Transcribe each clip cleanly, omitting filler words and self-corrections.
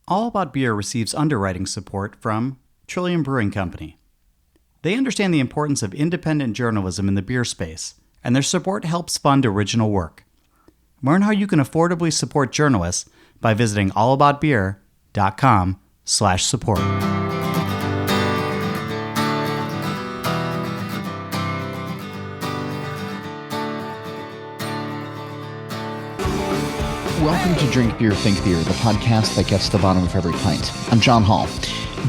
All About Beer receives underwriting support from Trillium Brewing Company. They understand the importance of independent journalism in the beer space, and their support helps fund original work. Learn how you can affordably support journalists by visiting allaboutbeer.com/support. Welcome to Drink Beer, Think Beer, the podcast that gets to the bottom of every pint. I'm John Holl.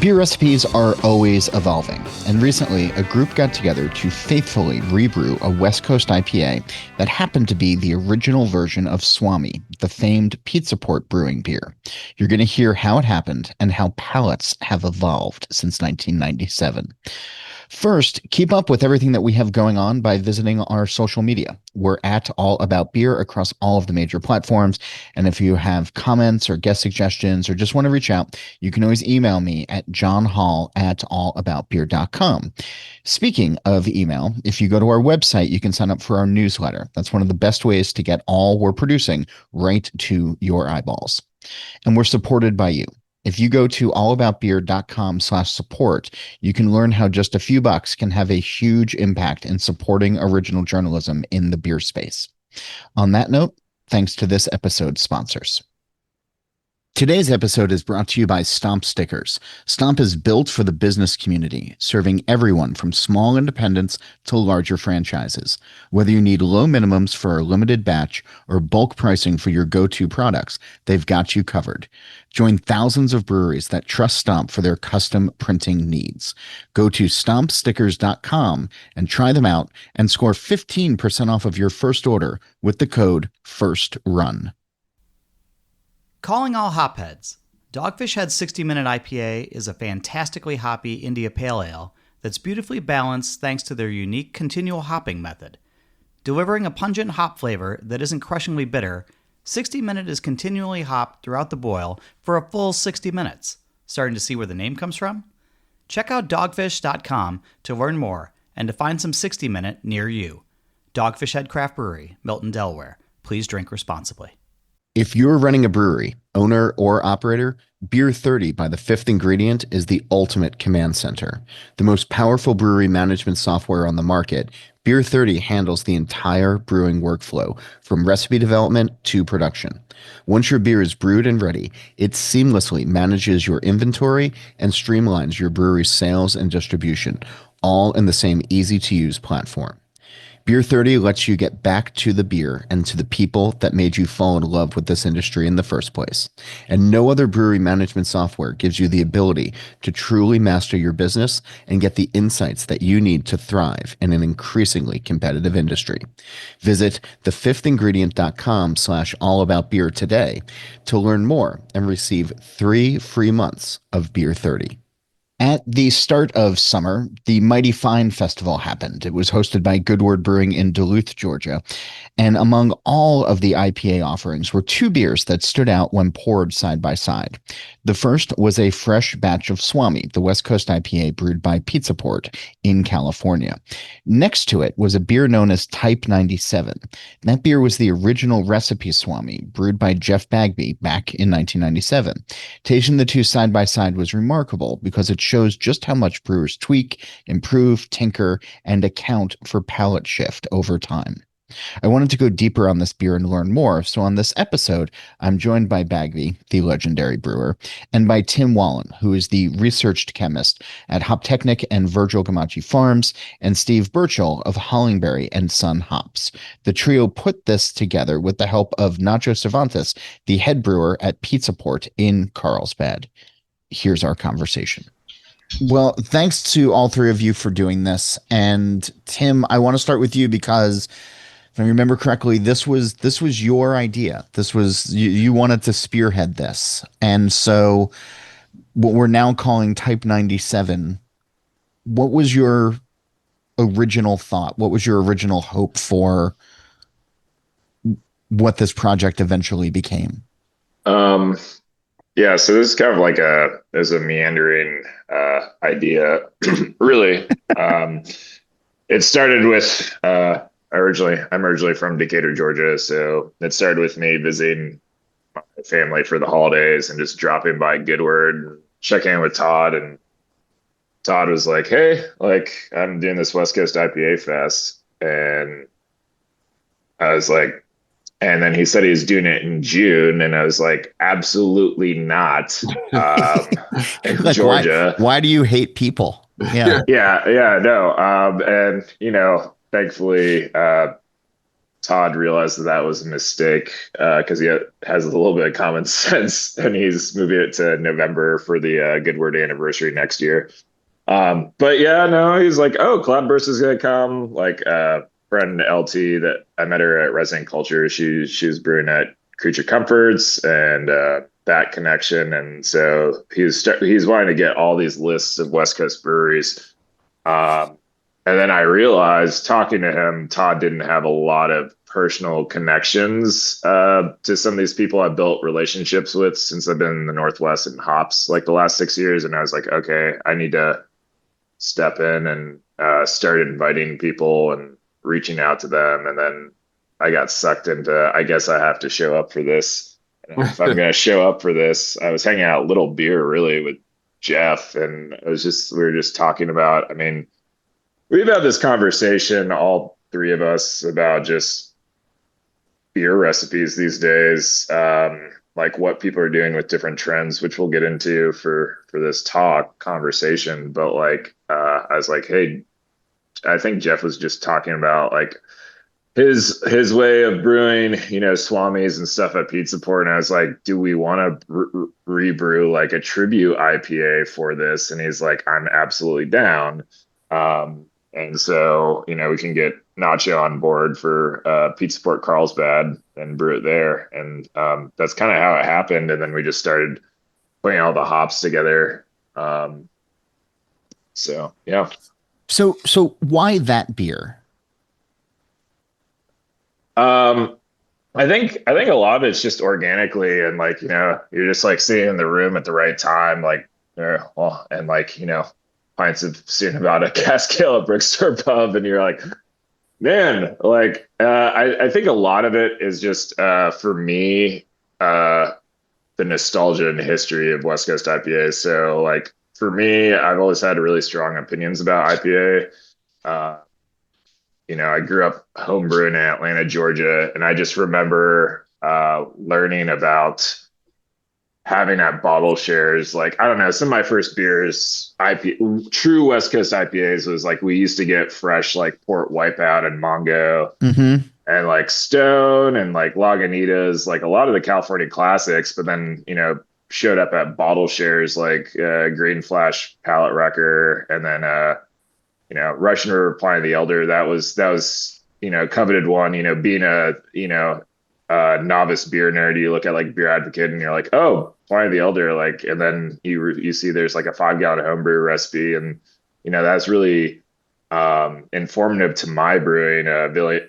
Beer recipes are always evolving, and recently a group got together to faithfully rebrew a West Coast IPA that happened to be the original version of Swami, the famed Pizza Port Brewing Beer. You're going to hear how it happened and how palates have evolved since 1997. First, keep up with everything that we have going on by visiting our social media. We're at All About Beer across all of the major platforms. And if you have comments or guest suggestions or just want to reach out, you can always email me at johnhall@allaboutbeer.com. Speaking of email, if you go to our website, you can sign up for our newsletter. That's one of the best ways to get all we're producing right to your eyeballs. And we're supported by you. If you go to allaboutbeer.com/support, you can learn how just a few bucks can have a huge impact in supporting original journalism in the beer space. On that note, thanks to this episode's sponsors. Today's episode is brought to you by Stomp Stickers. Stomp is built for the business community, serving everyone from small independents to larger franchises. Whether you need low minimums for a limited batch or bulk pricing for your go-to products, they've got you covered. Join thousands of breweries that trust Stomp for their custom printing needs. Go to stompstickers.com and try them out and score 15% off of your first order with the code FIRSTRUN. Calling all hopheads. Dogfish Head's 60-minute IPA is a fantastically hoppy India Pale Ale that's beautifully balanced thanks to their unique continual hopping method. Delivering a pungent hop flavor that isn't crushingly bitter, 60-minute is continually hopped throughout the boil for a full 60 minutes. Starting to see where the name comes from? Check out dogfish.com to learn more and to find some 60-minute near you. Dogfish Head Craft Brewery, Milton, Delaware. Please drink responsibly. If you're running a brewery, owner or operator, Beer 30 by The Fifth Ingredient is the ultimate command center. The most powerful brewery management software on the market, Beer 30 handles the entire brewing workflow, from recipe development to production. Once your beer is brewed and ready, it seamlessly manages your inventory and streamlines your brewery's sales and distribution, all in the same easy-to-use platform. Beer 30 lets you get back to the beer and to the people that made you fall in love with this industry in the first place. And no other brewery management software gives you the ability to truly master your business and get the insights that you need to thrive in an increasingly competitive industry. Visit thefifthingredient.com/allaboutbeer today to learn more and receive 3 free months of Beer 30. At the start of summer, the Mighty Fine Festival happened. It was hosted by Goodword Brewing in Duluth, Georgia. And among all of the IPA offerings were 2 beers that stood out when poured side by side. The first was a fresh batch of Swami, the West Coast IPA brewed by Pizza Port in California. Next to it was a beer known as Type 97. That beer was the original recipe Swami, brewed by Jeff Bagby back in 1997. Tasting the two side by side was remarkable because it shows just how much brewers tweak, improve, tinker, and account for palate shift over time. I wanted to go deeper on this beer and learn more, so on this episode, I'm joined by Bagby, the legendary brewer, and by Tim Wallen, who is the researched chemist at Hoptechnic and Virgil Gamache Farms, and Steve Burchill of Hollingberry and Son Hops. The trio put this together with the help of Nacho Cervantes, the head brewer at Pizza Port in Carlsbad. Here's our conversation. Well, thanks to all 3 of you for doing this. And Tim, I want to start with you because if I remember correctly, this was your idea. This was you wanted to spearhead this. And so what we're now calling Type 97, what was your original thought? What was your original hope for what this project eventually became? Yeah, so this is kind of like a meandering idea, really. It started with I'm originally from Decatur, Georgia, so it started with me visiting family for the holidays and just dropping by Goodword and checking in with Todd. And Todd was like, "Hey, like I'm doing this West Coast IPA fest," and I was like, and then he said he was doing it in June, and I was like, "Absolutely not." In Like, Georgia. why do you hate people? Yeah. Yeah, no. And thankfully, Todd realized that was a mistake because he has a little bit of common sense, and he's moving it to November for the Goodword anniversary next year. But yeah, no, he's like, "Oh, Cloudburst is gonna come." Like friend LT that I met her at Resident Culture. She was brewing at Creature Comforts and that connection, and so he's wanting to get all these lists of West Coast breweries. Um, and then I realized talking to him, Todd didn't have a lot of personal connections to some of these people I've built relationships with since I've been in the Northwest and hops like the last 6 years. And I was like, okay, I need to step in and start inviting people and reaching out to them. And then I got sucked into, I guess I have to show up for this. And if I'm going to show up for this, I was hanging out Little Beer really with Jeff, and we were just talking about, I mean, we've had this conversation, all three of us, about just beer recipes these days, like what people are doing with different trends, which we'll get into for this conversation. But like, I was like, hey, I think Jeff was just talking about like his way of brewing, Swamis and stuff at Pizza Port. And I was like, do we want to rebrew like a tribute IPA for this? And he's like, I'm absolutely down. And so, we can get Nacho on board for Pizza Port Carlsbad and brew it there. And that's kind of how it happened. And then we just started putting all the hops together. So yeah. So why that beer? I think a lot of it's just organically, and like, you're just like sitting in the room at the right time, like, and like, pints of student about a cask ale at Brickstore Pub, and you're like, man, like, I think a lot of it is just for me, the nostalgia and history of West Coast IPA. So like for me, I've always had really strong opinions about IPA. I grew up homebrewing in Atlanta, Georgia, and I just remember learning about having at bottle shares. Like, I don't know, some of my first beers, true West Coast IPAs, was like we used to get fresh like Port Wipeout and Mongo and like Stone and like Lagunitas, like a lot of the California classics, but then, showed up at bottle shares like Green Flash Palette Wrecker, and then Russian River Pliny the Elder. That was coveted one. Being a novice beer nerd, you look at like Beer Advocate and you're like, oh, Pliny the Elder, like, and then you see there's like a 5-gallon homebrew recipe, and that's really informative to my brewing.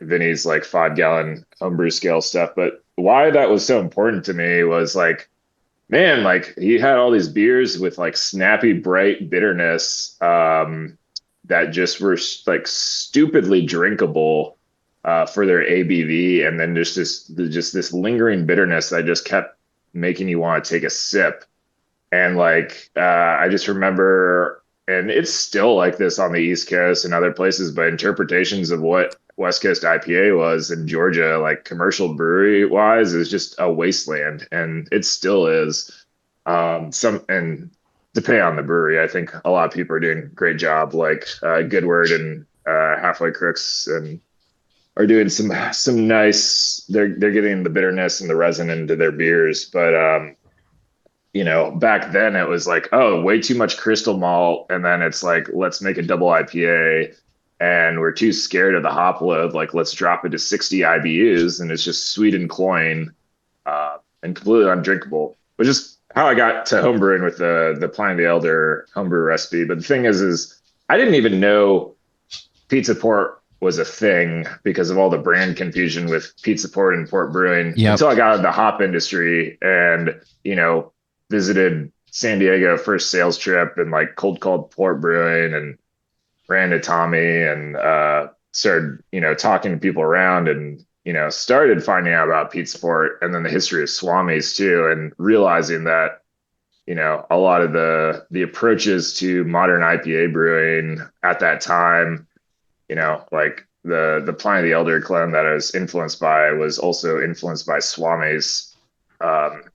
Vinny's like 5-gallon homebrew scale stuff. But why that was so important to me was like, man, like he had all these beers with like snappy, bright bitterness that just were like stupidly drinkable for their ABV, and then just this lingering bitterness that just kept making you want to take a sip. And like I just remember, and it's still like this on the East Coast and other places, but interpretations of what West Coast IPA was in Georgia, like commercial brewery wise, is just a wasteland, and it still is. And depending on the brewery, I think a lot of people are doing a great job, like Goodword and Halfway Crooks, and are doing some nice. They're getting the bitterness and the resin into their beers, but back then it was like, oh, way too much crystal malt, and then it's like, let's make a double IPA, and we're too scared of the hop load, like let's drop it to 60 IBUs, and it's just sweet and cloying, and completely undrinkable, which is how I got to homebrewing with the Pliny the Elder homebrew recipe. But the thing is I didn't even know Pizza Port was a thing because of all the brand confusion with Pizza Port and Port Brewing until I got out of the hop industry and, visited San Diego first sales trip and like cold called Port Brewing and ran to Tommy and started, talking to people around. And started finding out about Pizza Port and then the history of Swami's too, and realizing that, a lot of the approaches to modern IPA brewing at that time, like the Pliny the Elder clone that I was influenced by was also influenced by Swami's.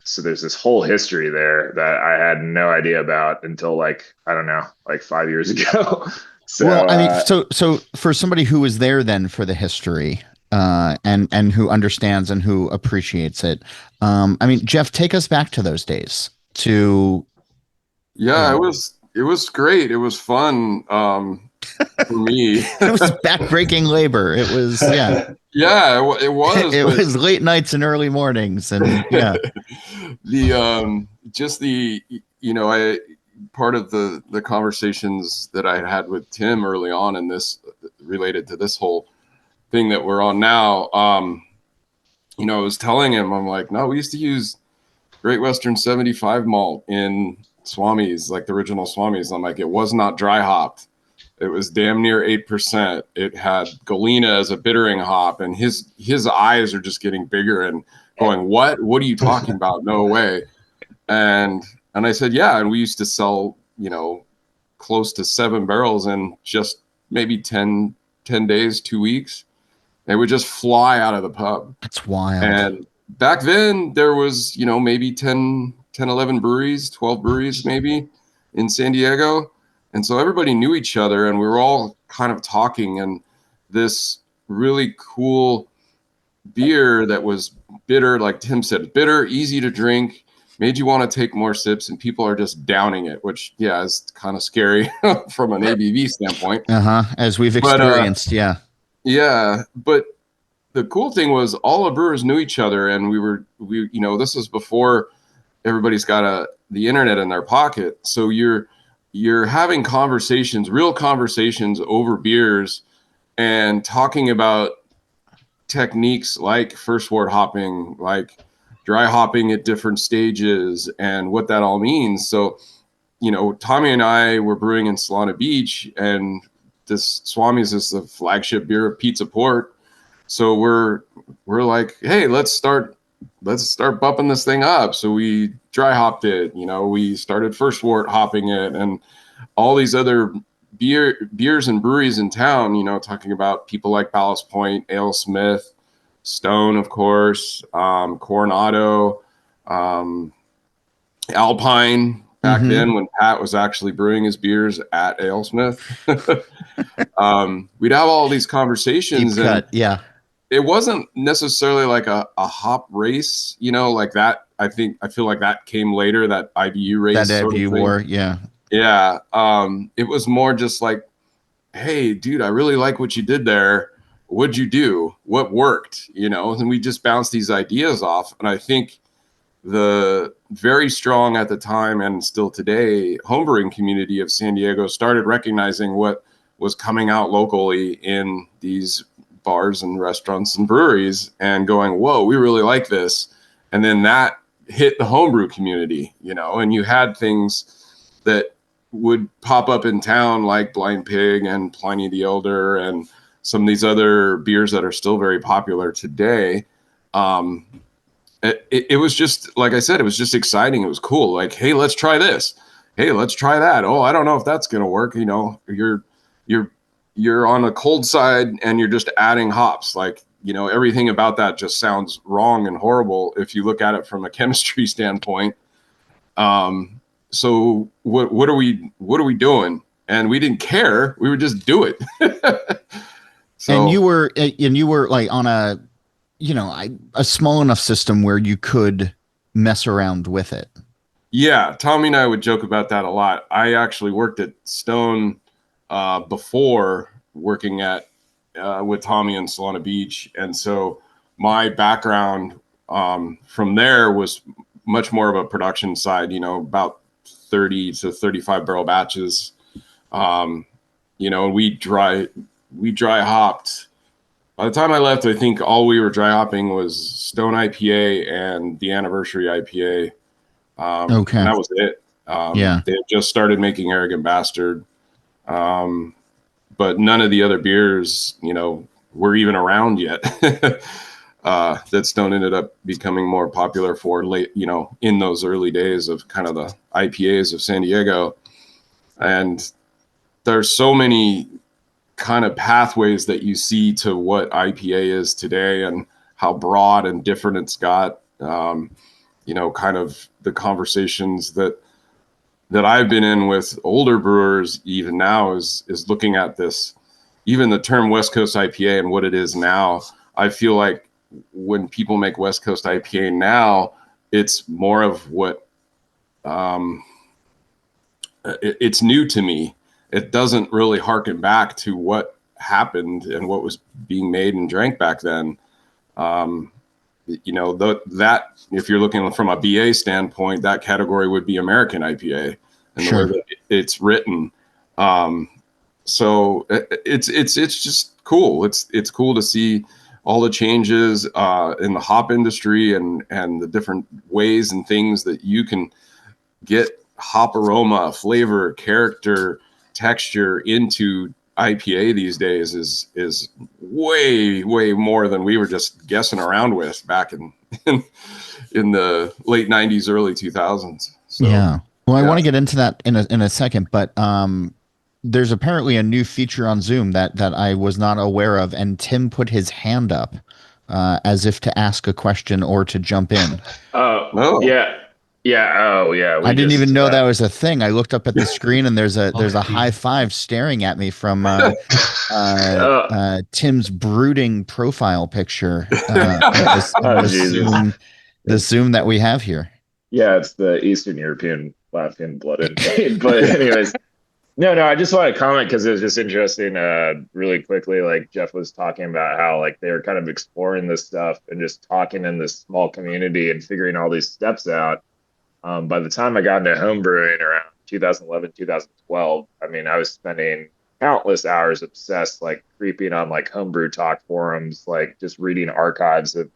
So there's this whole history there that I had no idea about until like, I don't know, like 5 years ago. So, Well, I mean, so for somebody who was there then for the history, and who understands and who appreciates it, I mean, Jeff, take us back to those days. Yeah, it was great. It was fun for me. It was backbreaking labor. It was, yeah. Yeah, it was. It was late nights and early mornings, and yeah. I part of the conversations that I had with Tim early on in this related to this whole thing that we're on now. I was telling him, I'm like, no, we used to use Great Western 75 malt in Swami's, like the original Swami's. I'm like, it was not dry hopped. It was damn near 8%. It had Galena as a bittering hop, and his eyes are just getting bigger and going, what are you talking about? No way. And I said, yeah. And we used to sell, close to 7 barrels in just maybe 10 days, 2 weeks. They would just fly out of the pub. That's wild. And back then there was, maybe 10, 11 breweries, 12 breweries maybe in San Diego. And so everybody knew each other, and we were all kind of talking, and this really cool beer that was bitter, like Tim said, bitter, easy to drink, made you want to take more sips, and people are just downing it, which, yeah, is kind of scary from an ABV standpoint. As we've experienced, yeah. Yeah, but the cool thing was all the brewers knew each other, and we this was before everybody's got the internet in their pocket. So you're having conversations, real conversations over beers, and talking about techniques like first wort hopping, like dry hopping at different stages, and what that all means. So, Tommy and I were brewing in Solana Beach, and this Swami's is the flagship beer of Pizza Port. So we're like, hey, let's start bumping this thing up. So we dry hopped it, we started first wort hopping it, and all these other beers and breweries in town, talking about people like Ballast Point, Ale Smith, Stone, of course, Coronado, Alpine, back then when Pat was actually brewing his beers at Ale Smith. We'd have all these conversations. Deep cut, yeah. It wasn't necessarily like a hop race, like that. I feel like that came later, that IBU race. That IBU war, yeah. Yeah. It was more just like, hey, dude, I really like what you did there. What'd you do? What worked? And we just bounced these ideas off. And I think the very strong at the time and still today homebrewing community of San Diego started recognizing what was coming out locally in these bars and restaurants and breweries, and going, whoa, we really like this. And then that hit the homebrew community, and you had things that would pop up in town like Blind Pig and Pliny the Elder and some of these other beers that are still very popular today. It was just, like I said, it was just exciting. It was cool. Like, hey, let's try this. Hey, let's try that. Oh, I don't know if that's going to work. You're on a cold side and you're just adding hops. Like, everything about that just sounds wrong and horrible if you look at it from a chemistry standpoint. So what are we doing? And we didn't care. We would just do it. So, and you were like on a small enough system where you could mess around with it. Yeah. Tommy and I would joke about that a lot. I actually worked at Stone before working at with Tommy in Solana Beach. And so my background from there was much more of a production side, about 30 to 35 barrel batches. And we dry hopped. By the time I left, I think all we were dry hopping was Stone IPA and the Anniversary IPA. Okay. And that was it. Yeah. They had just started making Arrogant Bastard. But none of the other beers, were even around yet. that Stone ended up becoming more popular for late, in those early days of kind of the IPAs of San Diego. And there's so many kind of pathways that you see to what IPA is today and how broad and different it's got. Kind of the conversations that I've been in with older brewers even now is looking at this, even the term West Coast IPA and what it is now. I feel like when people make West Coast IPA now, it's more of what it's new to me. It doesn't really harken back to what happened and what was being made and drank back then. That if you're looking from a BA standpoint, that category would be American IPA and Sure. the way that it's written. So it's just cool. It's cool to see all the changes in the hop industry and the different ways and things that you can get hop aroma, flavor, character, texture into IPA these days is way more than we were just guessing around with back in the late 90s, early 2000s. So, yeah. Well, I yeah. want to get into that in a second, but there's apparently a new feature on Zoom that I was not aware of, and Tim put his hand up as if to ask a question or to jump in. Oh, yeah. Yeah. Oh, yeah. I didn't even know that was a thing. I looked up at the screen and there's a high five staring at me from Tim's brooding profile picture. The Zoom that we have here. Yeah, it's the Eastern European Latvian blooded. But anyways, no, I just want to comment because it was just interesting. Really quickly, like Jeff was talking about how like they were kind of exploring this stuff and just talking in this small community and figuring all these steps out. By the time I got into homebrewing around 2011, 2012, I mean, I was spending countless hours obsessed, like creeping on like homebrew talk forums, like just reading archives of,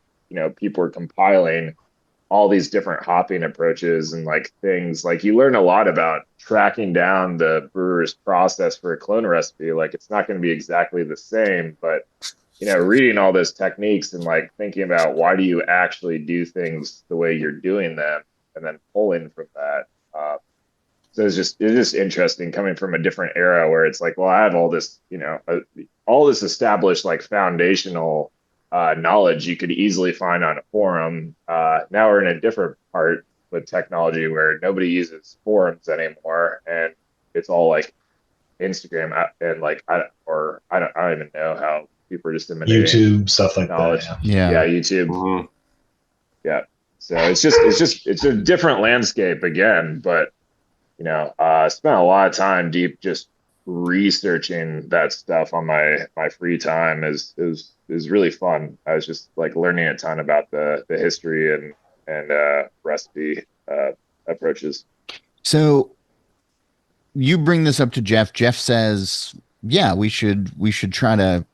people were compiling all these different hopping approaches and like things. Like you learn a lot about tracking down the brewer's process for a clone recipe. Like it's not going to be exactly the same, but reading all those techniques and like thinking about why do you actually do things the way you're doing them, and then pulling from that. So it's just interesting coming from a different era where it's like, well, I have all this, all this established like foundational knowledge you could easily find on a forum. Now we're in a different part with technology where nobody uses forums anymore, and it's all like Instagram and like I don't even know how people are just YouTube stuff like knowledge. That. Yeah, YouTube. Mm-hmm. Yeah. So it's a different landscape again, but I spent a lot of time deep just researching that stuff on my free time. Is really fun. I was just like learning a ton about the history and recipe approaches. So you bring this up to Jeff. Jeff says, "Yeah, we should try to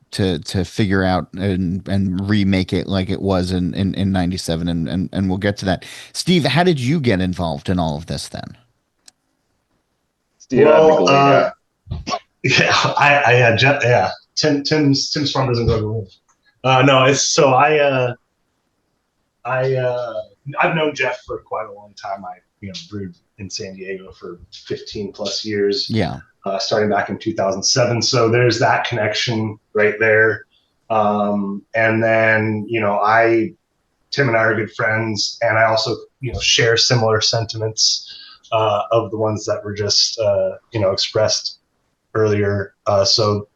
figure out and remake it like it was in 97 and we'll get to that." Steve, how did you get involved in all of this then? Steve, well, Tim's farm doesn't go to rule. No, it's so I've known Jeff for quite a long time. I brewed in San Diego for 15 plus years. Yeah. Starting back in 2007. So there's that connection right there. And then, Tim and I are good friends, and I also, share similar sentiments of the ones that were just, expressed earlier. So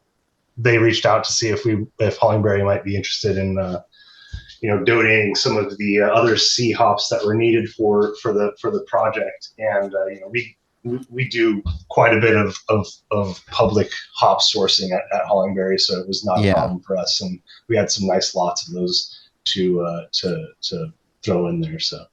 they reached out to see if Hollingberry might be interested in, donating some of the other C hops that were needed for the project. And, we do quite a bit of public hop sourcing at Hollingberry, so it was not a problem for us, and we had some nice lots of those to throw in there. So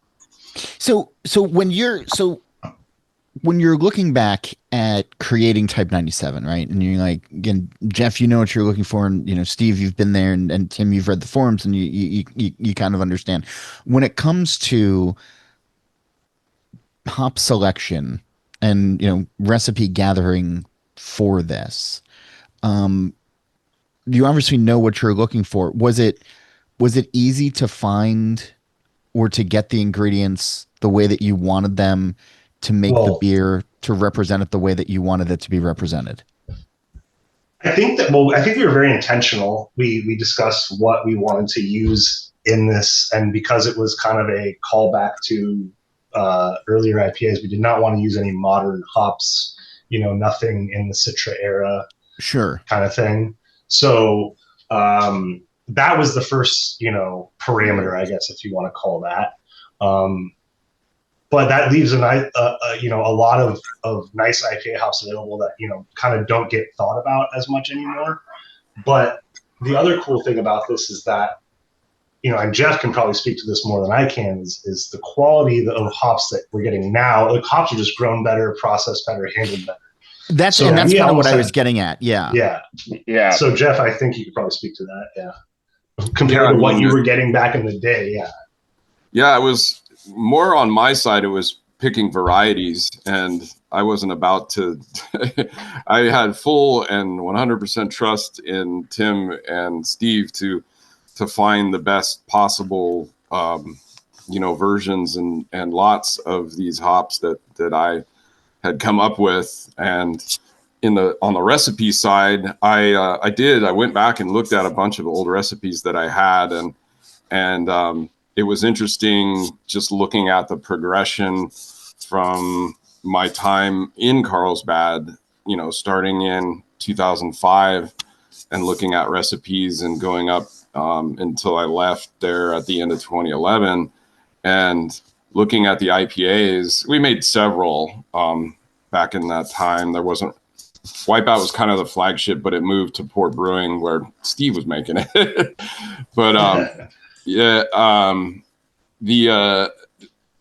when you're looking back at creating Type 97, right? And you're like, again, Jeff, you know what you're looking for, and Steve, you've been there, and Tim, you've read the forums, and you kind of understand when it comes to hop selection and recipe gathering for this. You obviously know what you're looking for. Was it Was it easy to find or to get the ingredients the way that you wanted them to make the Well, beer to represent it the way that you wanted it to be represented? I think we were very intentional. We discussed what we wanted to use in this, and because it was kind of a callback to earlier IPAs, we did not want to use any modern hops, nothing in the Citra era Sure. kind of thing. So that was the first, parameter, I guess, if you want to call that. But that leaves a lot of nice IPA hops available that, kind of don't get thought about as much anymore. But the other cool thing about this is that, and Jeff can probably speak to this more than I can, is the quality of hops that we're getting now. Like, hops are just grown better, processed better, handled better. That's kind of what I was getting at. Yeah. Yeah. So Jeff, I think you could probably speak to that. Yeah. Compared to what you were getting back in the day. Yeah. Yeah. It was more on my side. It was picking varieties, and I wasn't about to, I had full and 100% trust in Tim and Steve to find the best possible, versions and lots of these hops that I had come up with. And on the recipe side, I went back and looked at a bunch of old recipes that I had, and it was interesting just looking at the progression from my time in Carlsbad, starting in 2005 and looking at recipes and going up until I left there at the end of 2011, and looking at the IPAs. We made several back in that time. There wasn't Wipeout was kind of the flagship, but it moved to Port Brewing where Steve was making it. But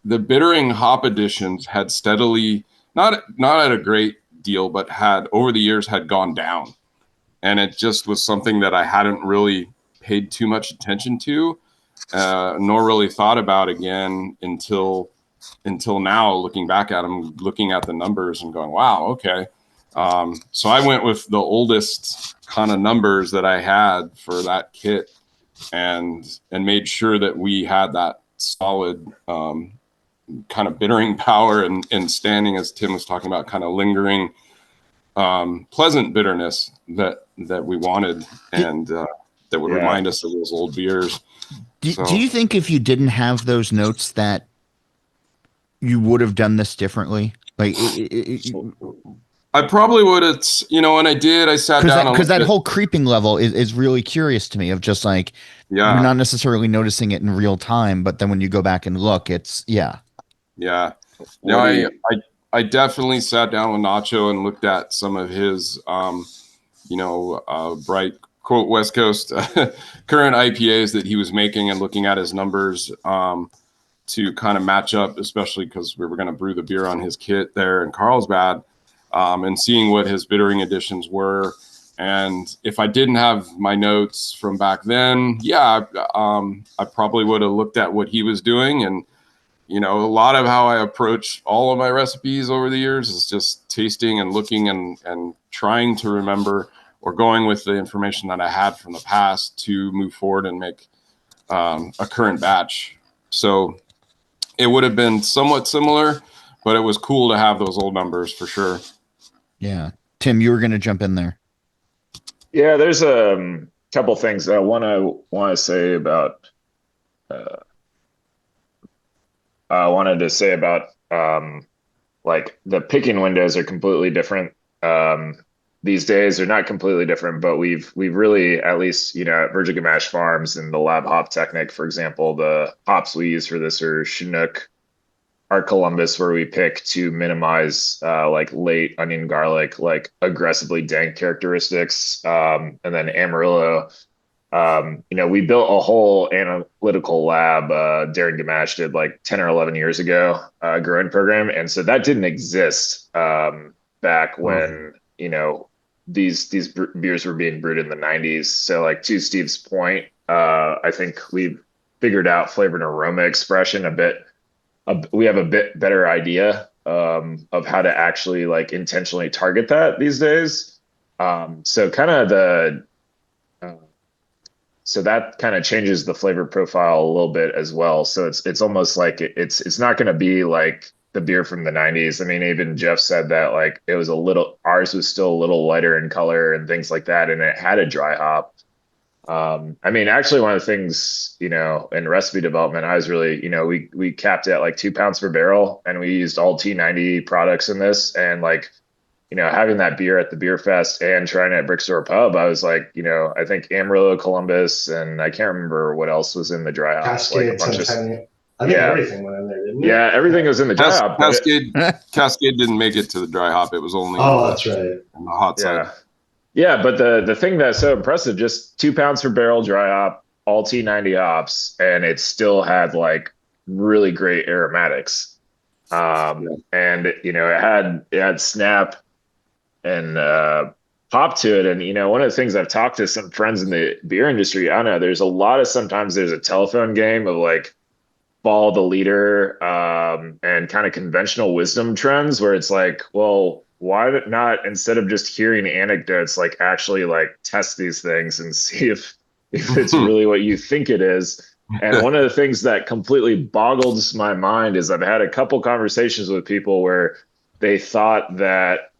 the bittering hop additions had steadily, not at a great deal, but had over the years had gone down, and it just was something that I hadn't really paid too much attention to, nor really thought about again until now, looking back at them, looking at the numbers and going, wow, okay. So I went with the oldest kind of numbers that I had for that kit, and made sure that we had that solid kind of bittering power and standing, as Tim was talking about, kind of lingering pleasant bitterness that we wanted, and that would remind us of those old beers. Do you think if you didn't have those notes that you would have done this differently? Like, I probably would have, and I sat down. Because that whole creeping level is really curious to me, of just like, you're not necessarily noticing it in real time, but then when you go back and look, it's, Yeah. No, I definitely sat down with Nacho and looked at some of his, bright, quote, West Coast current IPAs that he was making, and looking at his numbers to kind of match up, especially because we were going to brew the beer on his kit there in Carlsbad, and seeing what his bittering additions were. And if I didn't have my notes from back then, I probably would have looked at what he was doing. And, a lot of how I approach all of my recipes over the years is just tasting and looking and trying to remember, or going with the information that I had from the past to move forward and make a current batch. So it would have been somewhat similar, but it was cool to have those old numbers for sure. Yeah. Tim, you were going to jump in there. Yeah, there's a couple things I want to say about. I wanted to say about like the picking windows are completely different these days. They're not completely different, but we've really, at least at Virgin Gamache Farms and the Lab Hop Technic, for example, the hops we use for this are Chinook, our Columbus, where we pick to minimize like late onion garlic, like aggressively dank characteristics, and then Amarillo. We built a whole analytical lab, Darren Gamache did like 10 or 11 years ago, growing program. And so that didn't exist back when, these beers were being brewed in the 90s. So like, to Steve's point, I think we've figured out flavor and aroma expression a bit. We have a bit better idea of how to actually like intentionally target that these days. So kind of So that kind of changes the flavor profile a little bit as well. So it's almost like it's not going to be like the beer from the 90s. I mean, even Jeff said that like it was ours was still a little lighter in color and things like that, and it had a dry hop. I mean, actually, one of the things, in recipe development, I was really, we capped it at like 2 pounds per barrel, and we used all T90 products in this. And like, having that beer at the beer fest and trying it at Brickstore Pub, I was like, I think Amarillo, Columbus, and I can't remember what else was in the dry hop. Cascade, like a bunch Centennial. I think everything went in there, didn't it? Yeah, everything was in the dry hop. Cascade didn't make it to the dry hop. It was only that's right. on the hot side. Yeah, but the thing that's so impressive, just 2 pounds per barrel dry hop, all T90 hops, and it still had like really great aromatics. And it had snap and pop to it. And one of the things I've talked to some friends in the beer industry, I know sometimes there's a telephone game of like follow the leader and kind of conventional wisdom trends where it's like, well, why not, instead of just hearing anecdotes, like actually like test these things and see if it's really what you think it is. And one of the things that completely boggles my mind is I've had a couple conversations with people where they thought that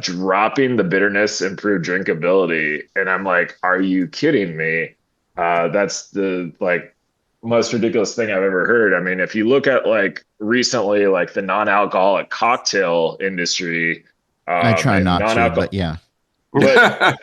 dropping the bitterness improved drinkability. And I'm like, are you kidding me? That's the like most ridiculous thing I've ever heard. I mean, if you look at like recently, like the non-alcoholic cocktail industry, I try not to, but yeah. But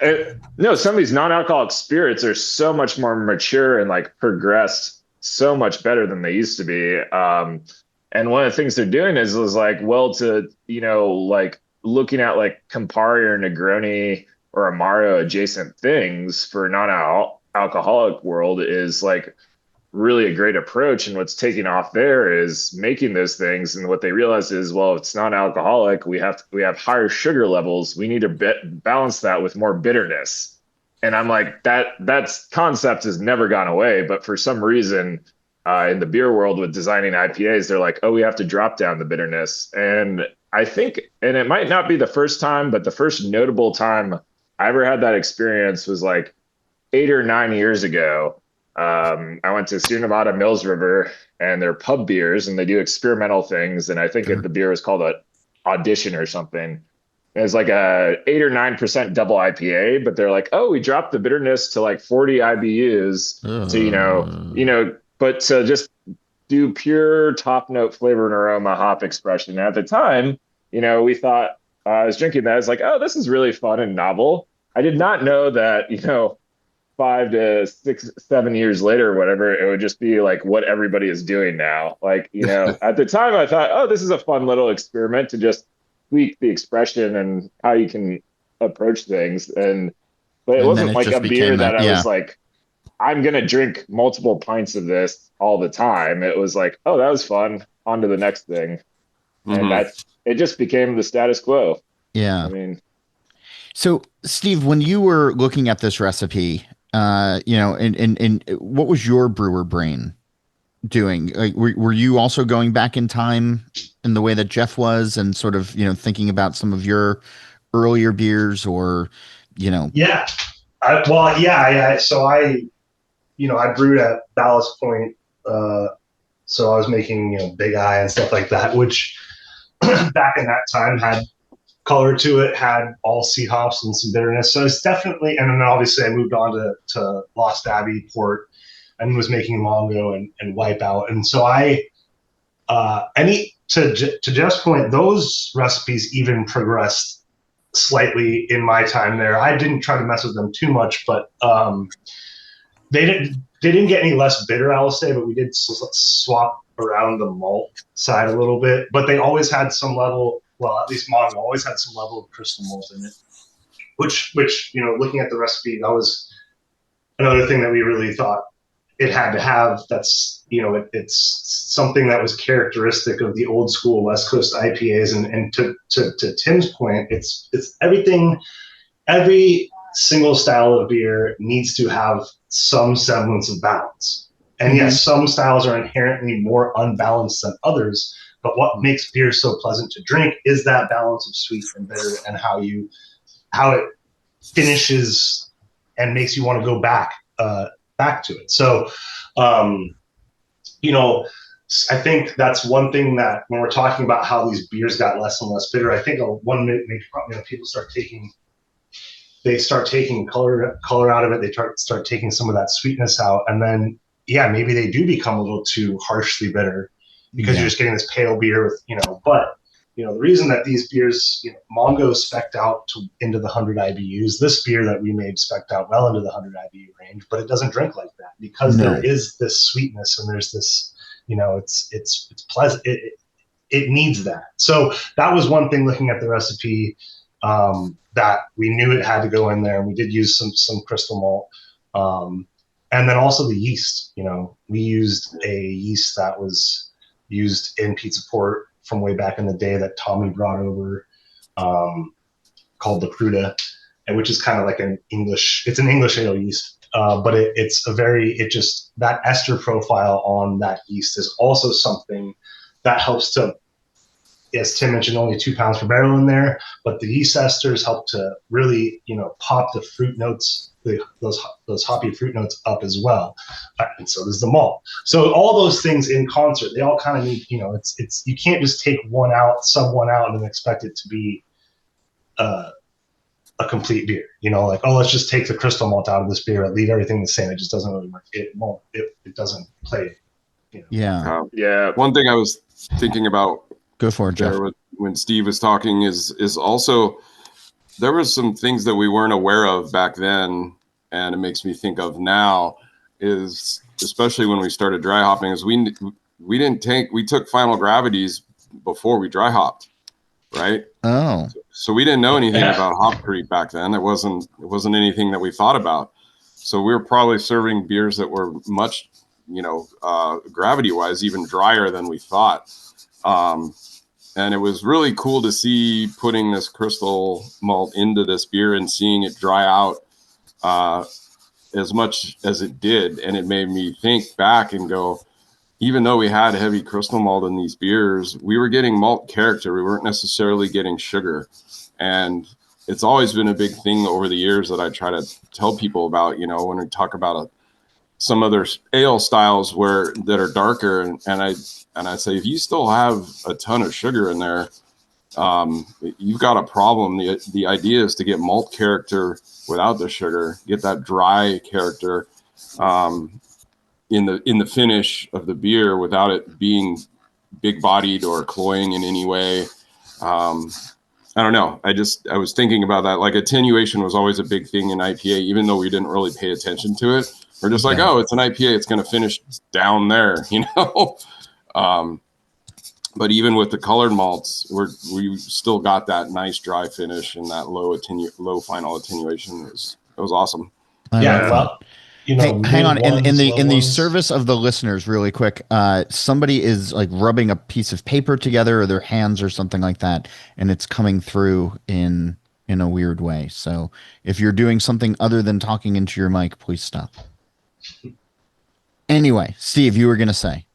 no, some of these non-alcoholic spirits are so much more mature and like progressed so much better than they used to be. And one of the things they're doing is like, well, to, like looking at like Campari or Negroni or Amaro adjacent things for non-alcoholic world is like really a great approach. And what's taking off there is making those things. And what they realize is, well, if it's non-alcoholic, we have higher sugar levels. We need to balance that with more bitterness. And I'm like, that's concept has never gone away. But for some reason, in the beer world with designing IPAs, they're like, oh, we have to drop down the bitterness. And I think, and it might not be the first time, but the first notable time I ever had that experience was like 8 or 9 years ago. I went to Sierra Nevada Mills River, and they're pub beers, and they do experimental things. And I think the beer was called an Audition or something. It was like a 8 or 9% double IPA, but they're like, oh, we dropped the bitterness to like 40 IBUs to, but to just do pure top note flavor and aroma hop expression. And at the time, we thought, I was drinking that. I was like, oh, this is really fun and novel. I did not know that, 5 to 6, 7 years later, or whatever, it would just be like what everybody is doing now. Like, at the time I thought, oh, this is a fun little experiment to just tweak the expression and how you can approach things. But it wasn't like a beer that I was like, I'm going to drink multiple pints of this all the time. It was like, oh, that was fun. On to the next thing. Mm-hmm. And it just became the status quo. Yeah. I mean, so Steve, when you were looking at this recipe, and what was your brewer brain doing? Like, were you also going back in time in the way that Jeff was, and sort of, thinking about some of your earlier beers, or, Yeah. So I brewed at Ballast Point. So I was making, Big Eye and stuff like that, which back in that time had color to it, had all seed hops and some bitterness. So it's definitely, and then obviously I moved on to Lost Abbey Port and was making Longo and Wipeout. And so to Jeff's point, those recipes even progressed slightly in my time there. I didn't try to mess with them too much, but they didn't get any less bitter, I will say, but we did swap around the malt side a little bit, but they always had some level, well, at least Mongo always had some level of crystal malt in it, which, looking at the recipe, that was another thing that we really thought it had to have. That's, it's something that was characteristic of the old school West Coast IPAs. And to Tim's point, it's everything, every single style of beer needs to have some semblance of balance. And yes, some styles are inherently more unbalanced than others, but what makes beer so pleasant to drink is that balance of sweet and bitter, and how it finishes and makes you want to go back back to it. So, you know, I think that's one thing that when we're talking about how these beers got less and less bitter, I think one major problem, people start taking color out of it. They start taking some of that sweetness out, and then maybe they do become a little too harshly bitter because you're just getting this pale beer with But the reason that these beers, Mongo spec'd out into the 100 IBUs. This beer that we made spec'd out well into the 100 IBU range, but it doesn't drink like that because there is this sweetness and there's this, it's pleasant. It needs that. So that was one thing looking at the recipe. That we knew it had to go in there, and we did use some crystal malt, and then also the yeast. We used a yeast that was used in Pizza Port from way back in the day that Tommy brought over, called La Cruda, and which is kind of like an English ale yeast, but that ester profile on that yeast is also something that helps to. As Tim mentioned, only 2 pounds per barrel in there, but the yeast esters help to really, pop the fruit notes, those hoppy fruit notes up as well, and so does the malt. So all those things in concert, they all kind of need, it's you can't just take one out, sub one out, and then expect it to be a complete beer. Like, oh, let's just take the crystal malt out of this beer and leave everything the same. It just doesn't really work. It won't. It doesn't play. Yeah. Yeah. One thing I was thinking about. Go for it, Jeff. When Steve was talking is also there was some things that we weren't aware of back then, and it makes me think of now is especially when we started dry hopping is we took final gravities before we dry hopped, right? Oh, so we didn't know anything about hop creep back then. It wasn't anything that we thought about. So we were probably serving beers that were much, gravity wise, even drier than we thought. And it was really cool to see putting this crystal malt into this beer and seeing it dry out as much as it did. And it made me think back and go, even though we had heavy crystal malt in these beers, we were getting malt character. We weren't necessarily getting sugar. And it's always been a big thing over the years that I try to tell people about, when we talk about some other ale styles that are darker. And I say, if you still have a ton of sugar in there, you've got a problem. The idea is to get malt character without the sugar, get that dry character in the finish of the beer without it being big bodied or cloying in any way. I don't know. I was thinking about that. Like attenuation was always a big thing in IPA, even though we didn't really pay attention to it. We're just like, oh, it's an IPA. It's going to finish down there, But even with the colored malts, we still got that nice dry finish and that low final attenuation. It was awesome. Well, hey, hang on. In the ones. service of the listeners, really quick, somebody is like rubbing a piece of paper together or their hands or something like that, and it's coming through in a weird way. So if you're doing something other than talking into your mic, please stop. Anyway, Steve, you were going to say.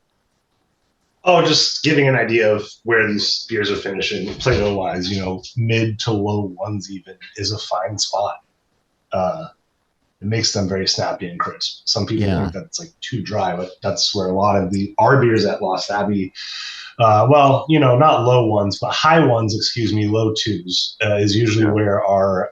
Oh, just giving an idea of where these beers are finishing, Plato-wise, mid to low ones even is a fine spot. It makes them very snappy and crisp. Some people think that's like too dry, but that's where a lot of our beers at Lost Abbey, not low ones, but high ones, low twos, is usually where our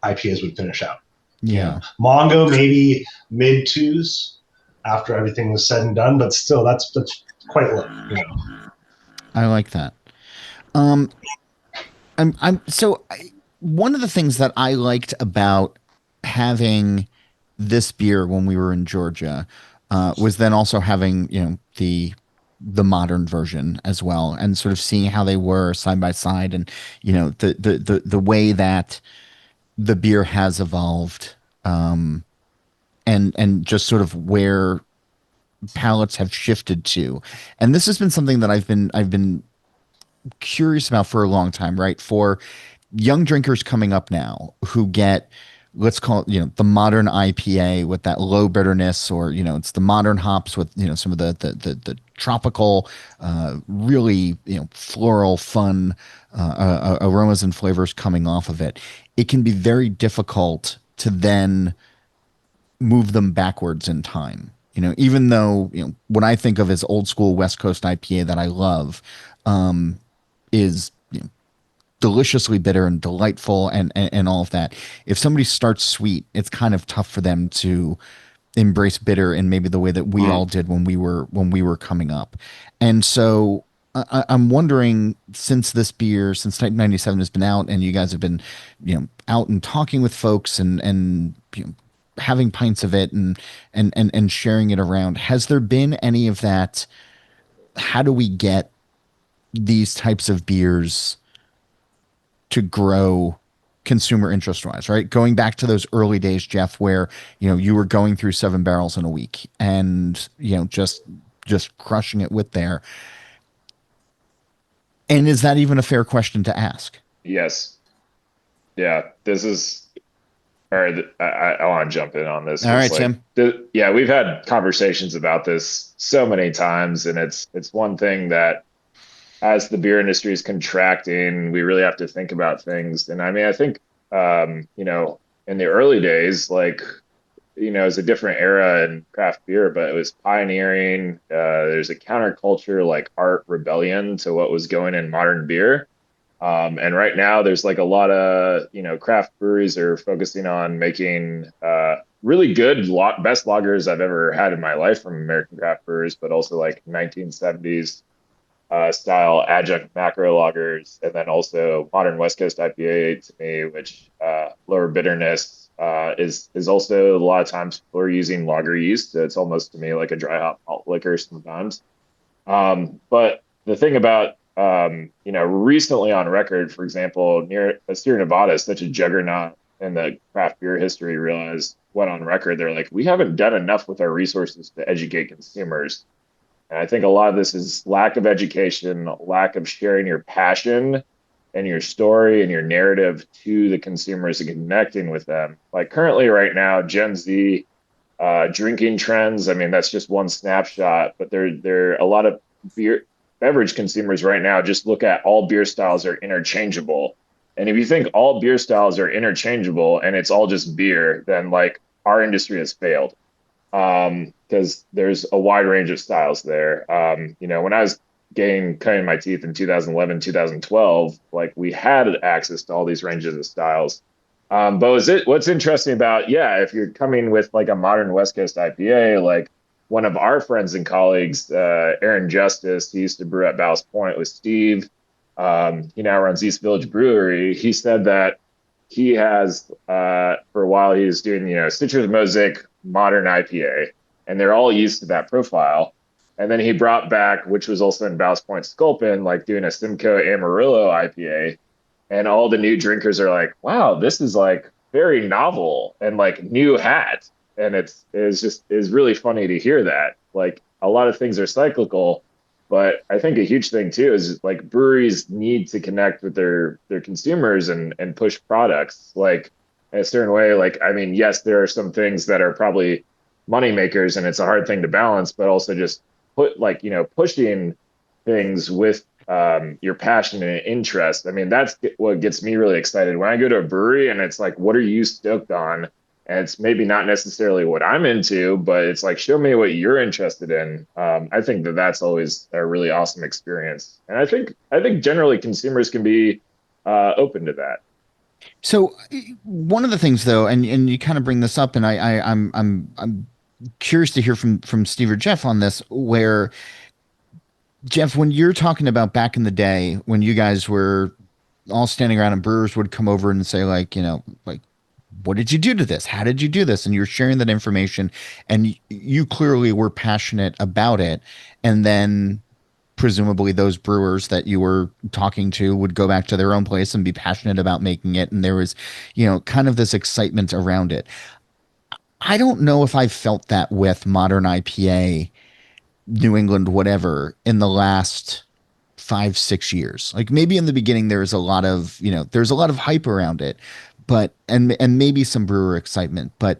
IPAs would finish out. Yeah. Mongo, maybe mid twos after everything was said and done, but still that's quite low. I like that. One of the things that I liked about having this beer when we were in Georgia was then also having, the modern version as well, and sort of seeing how they were side by side, and the way that the beer has evolved, and just sort of where palates have shifted to. And this has been something that I've been curious about for a long time, right? For young drinkers coming up now who get, let's call it, the modern IPA with that low bitterness, or, it's the modern hops with, some of the tropical, really, floral, fun aromas and flavors coming off of it. It can be very difficult to then move them backwards in time. Even though, what I think of as old school West Coast IPA that I love, is, deliciously bitter and delightful and all of that. If somebody starts sweet, it's kind of tough for them to embrace bitter in maybe the way that we all did when we were coming up. And so I'm wondering, since Type 97 has been out and you guys have been, out and talking with folks and having pints of it and sharing it around, has there been any of that? How do we get these types of beers to grow consumer interest wise, right? Going back to those early days, Jeff, where, you were going through 7 barrels in a week and, just crushing it with there. And is that even a fair question to ask? Yes. Yeah. This is, all right. I want to jump in on this. All right, Tim. Yeah. We've had conversations about this so many times, and it's one thing that, as the beer industry is contracting, we really have to think about things. And I mean, I think, in the early days, it was a different era in craft beer, but it was pioneering. There's a counterculture, like art rebellion to what was going in modern beer. And right now there's a lot of, craft breweries are focusing on making, really good, best lagers I've ever had in my life from American craft brewers, but also 1970s, style adjunct macro lagers, and then also modern West Coast IPA to me, which lower bitterness is also a lot of times people are using lager yeast. So it's almost to me like a dry hop malt liquor sometimes. But the thing about recently on record, for example, near Sierra Nevada is such a juggernaut in the craft beer history. Went on record, they're like, we haven't done enough with our resources to educate consumers. And I think a lot of this is lack of education, lack of sharing your passion and your story and your narrative to the consumers and connecting with them. Currently right now, Gen Z drinking trends, I mean, that's just one snapshot, but there are a lot of beverage consumers right now just look at all beer styles are interchangeable. And if you think all beer styles are interchangeable and it's all just beer, then our industry has failed. Because there's a wide range of styles there. When I was cutting my teeth in 2011, 2012, we had access to all these ranges of styles. But what's interesting about, if you're coming with a modern West Coast IPA, one of our friends and colleagues, Aaron Justice, he used to brew at Ballast Point with Steve. He now runs East Village Brewery. He said that he has, for a while, he was doing, Stitcher's Mosaic modern IPA, and they're all used to that profile. And then he brought back, which was also in Ballast Point Sculpin, doing a Simcoe Amarillo IPA. And all the new drinkers are like, wow, this is very novel and new hat. And it's really funny to hear that. A lot of things are cyclical, but I think a huge thing too is breweries need to connect with their consumers and push products in a certain way. I mean, yes, there are some things that are probably money makers and it's a hard thing to balance, but also just pushing things with your passion and interest. I mean, that's what gets me really excited when I go to a brewery and it's what are you stoked on? And it's maybe not necessarily what I'm into, but it's show me what you're interested in. I think that's always a really awesome experience. And I think generally consumers can be open to that. So one of the things though, and you kind of bring this up, and I'm curious to hear from Steve or Jeff on this, where Jeff, when you're talking about back in the day when you guys were all standing around and brewers would come over and say what did you do to this? How did you do this? And you're sharing that information, and you clearly were passionate about it. And then presumably those brewers that you were talking to would go back to their own place and be passionate about making it. And there was, kind of this excitement around it. I don't know if I've felt that with modern IPA, New England, whatever, in the last 5-6 years. Maybe in the beginning, there's a lot of hype around it, but, and maybe some brewer excitement, but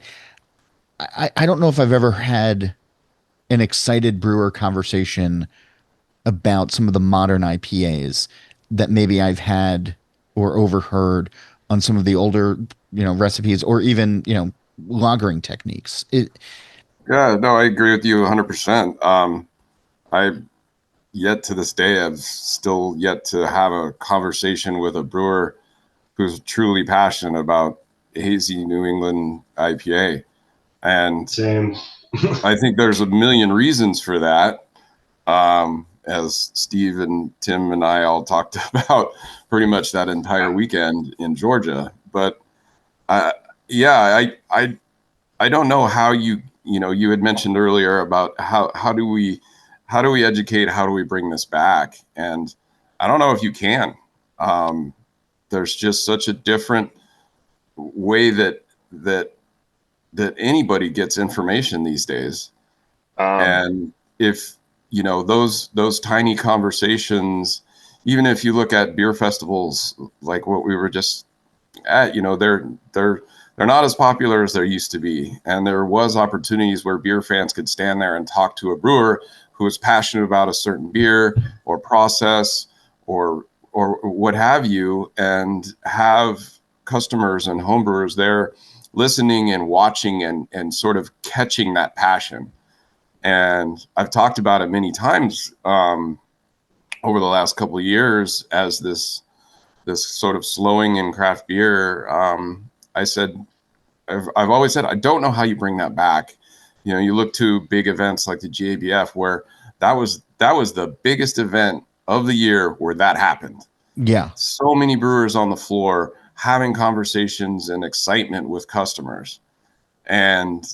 I don't know if I've ever had an excited brewer conversation about some of the modern IPAs that maybe I've had or overheard on some of the older recipes or even, lagering techniques. Yeah, no, I agree with you 100%. I yet to this day have still yet to have a conversation with a brewer who's truly passionate about hazy New England IPA. And Same. I think there's a million reasons for that. As Steve and Tim and I all talked about pretty much that entire weekend in Georgia. But I don't know how you had mentioned earlier about how do we educate, how do we bring this back? And I don't know if you can. There's just such a different way that anybody gets information these days. And if those tiny conversations, even if you look at beer festivals like what we were just at, they're not as popular as there used to be. And there was opportunities where beer fans could stand there and talk to a brewer who was passionate about a certain beer or process or what have you, and have customers and homebrewers there listening and watching and sort of catching that passion. And I've talked about it many times over the last couple of years as this sort of slowing in craft beer. I've always said, I don't know how you bring that back. You look to big events like the GABF, where that was the biggest event of the year where that happened. Yeah. So many brewers on the floor having conversations and excitement with customers. And,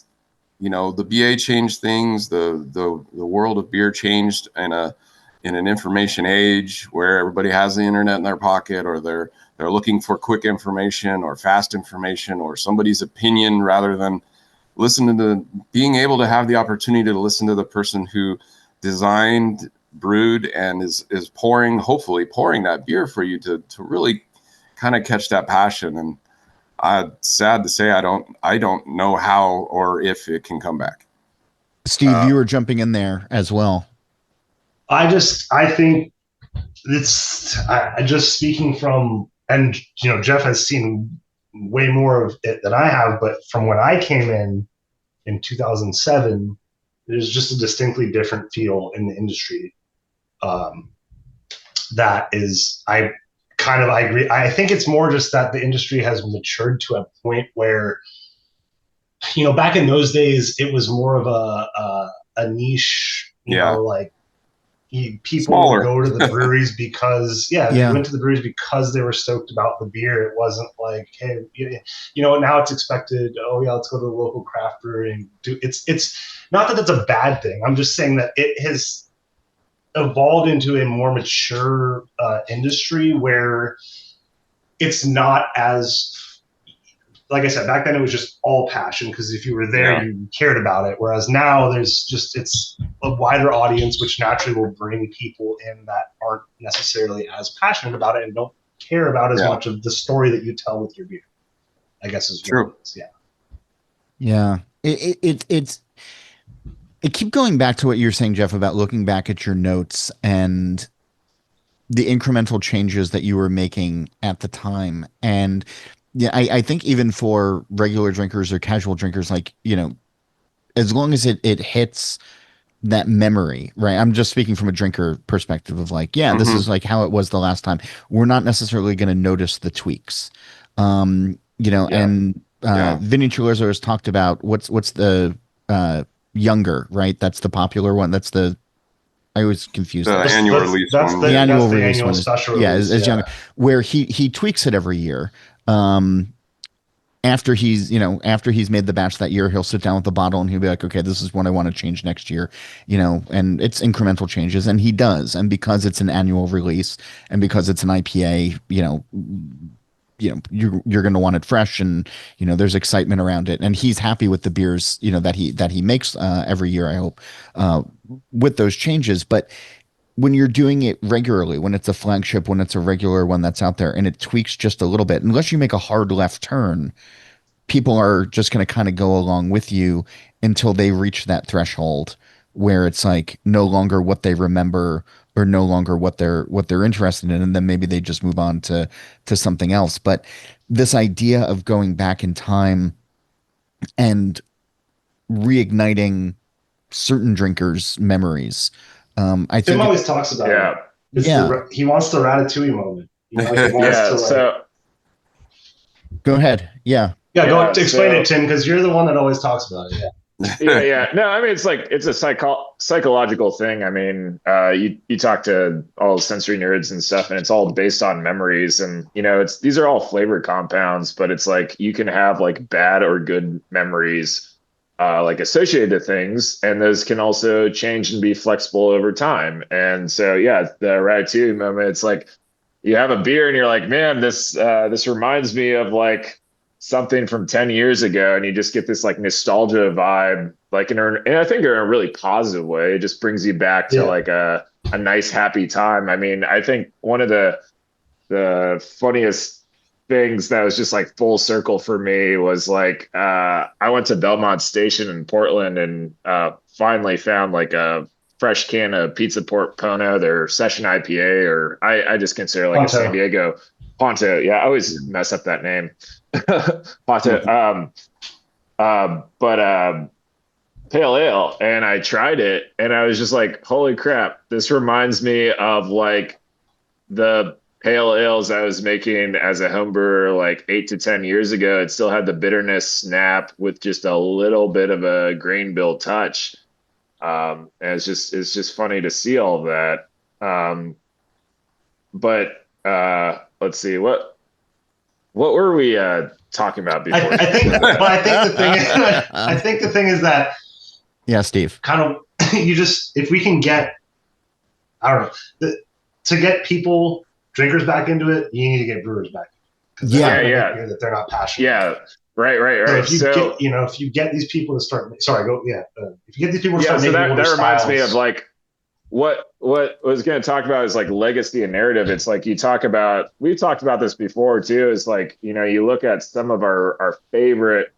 the BA changed things. The world of beer changed in an information age where everybody has the internet in their pocket, or they're looking for quick information or fast information or somebody's opinion, rather than being able to have the opportunity to listen to the person who designed, brewed, and is hopefully pouring that beer for you to really kind of catch that passion. And sad to say, I don't know how or if it can come back. Steve, you were jumping in there as well. I think I just speaking from, and Jeff has seen way more of it than I have, but from when I came in 2007, there's just a distinctly different feel in the industry. That is, I agree. I think it's more just that the industry has matured to a point where, back in those days, it was more of a niche, like people Smaller. would go to the breweries because, they went to the breweries because they were stoked about the beer. It wasn't like, hey, now it's expected. Oh yeah, let's go to the local craft brewery and do. It's not that that's a bad thing. I'm just saying that it has evolved into a more mature industry where it's not as, like I said, back then it was just all passion, because if you were there, you cared about it. Whereas now it's a wider audience, which naturally will bring people in that aren't necessarily as passionate about it and don't care about as much of the story that you tell with your beer, I guess is true. Yeah. I keep going back to what you're saying, Jeff, about looking back at your notes and the incremental changes that you were making at the time. And I think even for regular drinkers or casual drinkers, like, as long as it hits that memory, right? I'm just speaking from a drinker perspective of like, this is like how it was the last time. We're not necessarily going to notice the tweaks. And Vinny Chilurzo has talked about what's the younger, right? That's the popular one. That's I was confused. The annual release one. The annual release one. Is younger, where he tweaks it every year. After he's made the batch that year, he'll sit down with the bottle and he'll be like, okay, this is what I want to change next year, and it's incremental changes, and he does. And because it's an annual release and because it's an IPA, you're going to want it fresh, and there's excitement around it, and he's happy with the beers that he makes every year, I hope, with those changes. But when you're doing it regularly, when it's a flagship, when it's a regular one that's out there and it tweaks just a little bit, unless you make a hard left turn, people are just going to kind of go along with you until they reach that threshold where it's like no longer what they remember or no longer what they're interested in, and then maybe they just move on to something else. But this idea of going back in time and reigniting certain drinkers' memories, I Tim think always talks about it. He wants the Ratatouille moment. You know, he wants to so go ahead. Yeah. Go explain it, Tim, because you're the one that always talks about it. Yeah. No, I mean, it's a psychological thing. I mean, you talk to all the sensory nerds and stuff, and it's all based on memories. And, you know, these are all flavor compounds, but it's like you can have like bad or good memories like associated to things, and those can also change and be flexible over time. And so, yeah, the Ratatouille moment, it's like you have a beer and you're like, man, this reminds me of like something from 10 years ago, and you just get this like nostalgia vibe, like and I think in a really positive way. It just brings you back to like a nice happy time. I mean, I think one of the funniest things that was just like full circle for me was like I went to Belmont Station in Portland and finally found like a fresh can of Pizza Port Pono, their session IPA, or I just consider like Ponto. a San Diego Ponto. Yeah, I always mess up that name. Ponto. But pale ale, and I tried it and I was just like, holy crap, this reminds me of like the pale ales I was making as a home brewer like 8 to 10 years ago. It still had the bitterness snap with just a little bit of a grain bill touch. And it's just funny to see all of that. But let's see, what were we talking about before? I think the thing is that Steve, kind of if we can get, I don't know, to get drinkers back into it, you need to get brewers back. That they're not passionate. Yeah. Right. So if you get these people to start, if you get these people to start making that reminds styles, me of like what I was going to talk about is like legacy and narrative. It's like we've talked about this before too. Is like, you look at some of our favorite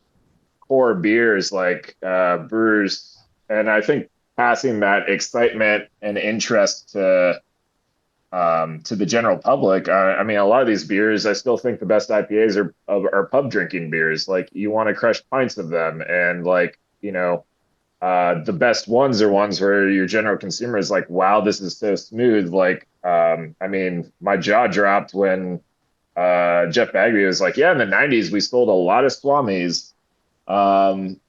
core beers like Brewers, and I think passing that excitement and interest to the general public. I mean, a lot of these beers, I still think the best IPAs are pub drinking beers. Like you want to crush pints of them, and like the best ones are ones where your general consumer is like, wow, this is so smooth. Like, I mean, my jaw dropped when Jeff Bagby was like, yeah, in the 90s, we sold a lot of Swamis. And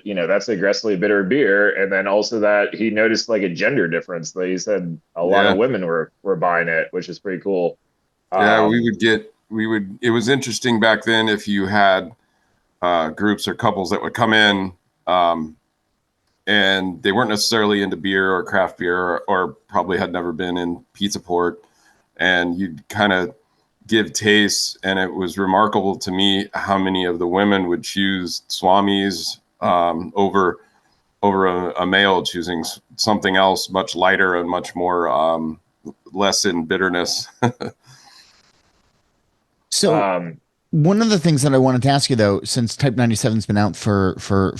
that's aggressively bitter beer. And then also that he noticed like a gender difference. That he said a lot of women were buying it, which is pretty cool. It was interesting back then if you had groups or couples that would come in, and they weren't necessarily into beer or craft beer, or probably had never been in Pizza Port, and you'd kind of give tastes, and it was remarkable to me how many of the women would choose Swamis over a male choosing something else much lighter and much more less in bitterness. So one of the things that I wanted to ask you, though, since Type 97's been out for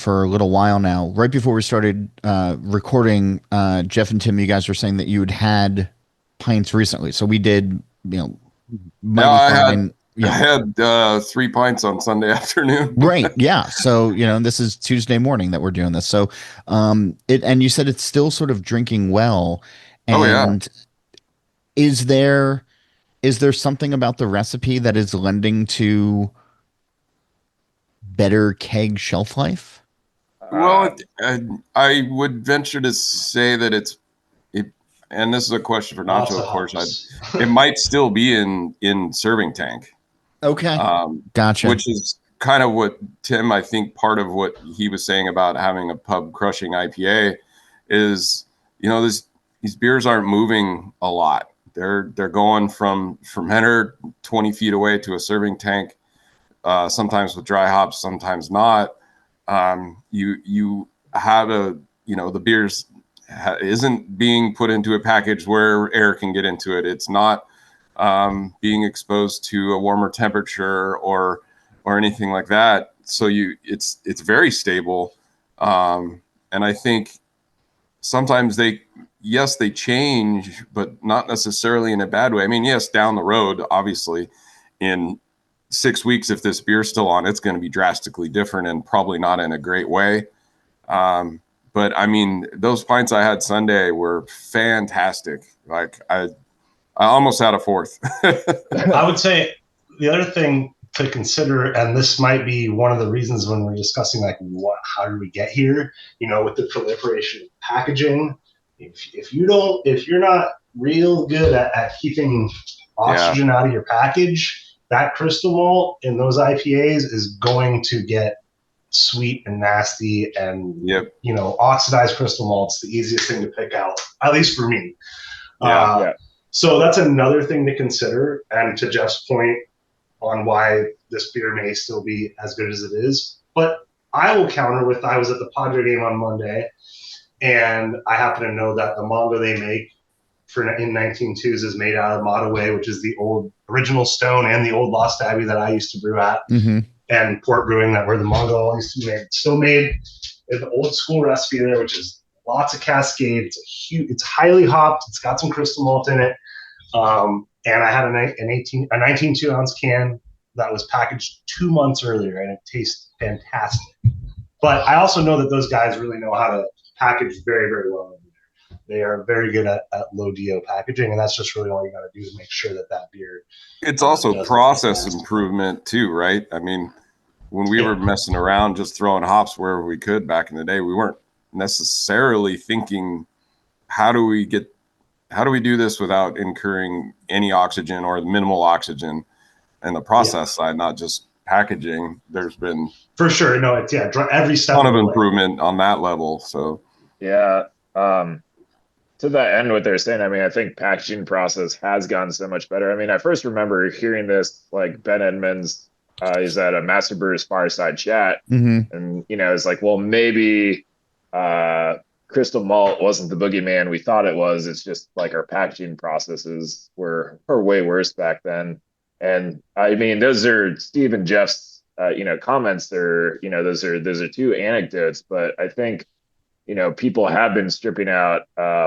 a little while now, right before we started recording, Jeff and Tim, you guys were saying that you had pints recently. So we did, I had 3 pints on Sunday afternoon. Right. Yeah. So, this is Tuesday morning that we're doing this. So, and you said it's still sort of drinking well. And is there something about the recipe that is lending to better keg shelf life? Well, I would venture to say that and this is a question for Nacho, of course. It might still be in serving tank. Okay. Gotcha. Which is kind of what Tim, I think part of what he was saying about having a pub crushing IPA is, these beers aren't moving a lot. They're going from fermenter 20 feet away to a serving tank, sometimes with dry hops, sometimes not. You have the beers isn't being put into a package where air can get into it. It's not being exposed to a warmer temperature or anything like that. So it's very stable. And I think sometimes yes, they change, but not necessarily in a bad way. I mean, yes, down the road, obviously, in 6 weeks, if this beer's still on, it's going to be drastically different and probably not in a great way. But I mean, those pints I had Sunday were fantastic. Like I almost had a fourth. I would say the other thing to consider, and this might be one of the reasons when we're discussing like how did we get here, with the proliferation of packaging, if you're not real good at keeping oxygen out of your package, that crystal malt in those IPAs is going to get sweet and nasty, and oxidized crystal malt's the easiest thing to pick out, at least for me. So that's another thing to consider. And to Jeff's point on why this beer may still be as good as it is, but I will counter with, I was at the Padre game on Monday, and I happen to know that the Mongo they make in 19.2s is made out of Mattaway, which is the old original Stone and the old Lost Abbey that I used to brew at, and Port Brewing, that where the Mongo used to be made. Still made in the old school recipe there, which is lots of Cascade. It's highly hopped. It's got some crystal malt in it. And I had a 19.2 ounce can that was packaged 2 months earlier, and it tastes fantastic. But I also know that those guys really know how to package very, very well. They are very good at low DO packaging, and that's just really all you got to do to make sure that beer. It's also process improvement too, right? I mean, when we were messing around just throwing hops wherever we could back in the day, we weren't necessarily thinking, how do we do this without incurring any oxygen or minimal oxygen in the process side, not just packaging. There's been for sure every step ton of improvement on that level. So to that end, what they're saying, I mean, I think packaging process has gotten so much better. I mean, I first remember hearing this, like Ben Edmonds, he's at a Master Brewers Fireside Chat, and it's like, well, maybe crystal malt wasn't the boogeyman we thought it was. It's just like our packaging processes were way worse back then. And I mean, those are Steve and Jeff's comments. They're those are two anecdotes, but I think people have been stripping out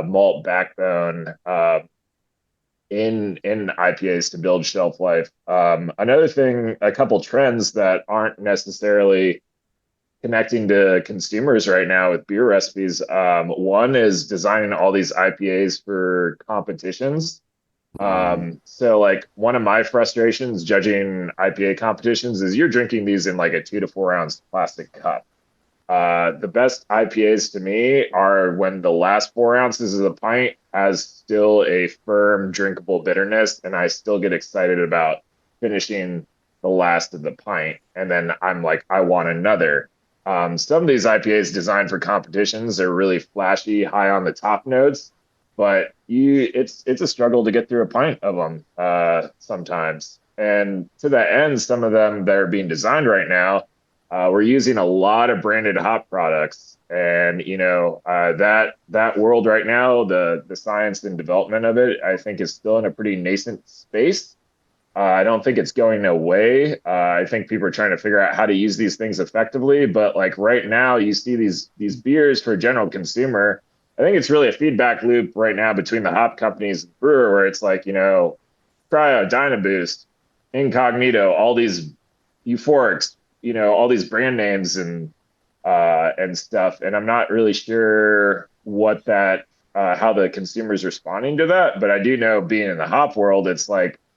malt backbone in IPAs to build shelf life. Another thing, a couple trends that aren't necessarily connecting to consumers right now with beer recipes. One is designing all these IPAs for competitions. So like one of my frustrations judging IPA competitions is you're drinking these in like a 2 to 4 ounce plastic cup. The best IPAs to me are when the last 4 ounces of the pint has still a firm drinkable bitterness, and I still get excited about finishing the last of the pint. And then I'm like, I want another. Some of these IPAs designed for competitions are really flashy, high on the top notes, but it's a struggle to get through a pint of them sometimes. And to that end, some of them that are being designed right now, we're using a lot of branded hop products, and that world right now, the science and development of it, I think is still in a pretty nascent space. I don't think it's going away. I think people are trying to figure out how to use these things effectively. But like right now, you see these beers for general consumer. I think it's really a feedback loop right now between the hop companies and brewer, where it's like, Cryo, Dynaboost, Incognito, all these Euphorics, all these brand names and stuff. And I'm not really sure what how the consumer's responding to that. But I do know, being in the hop world,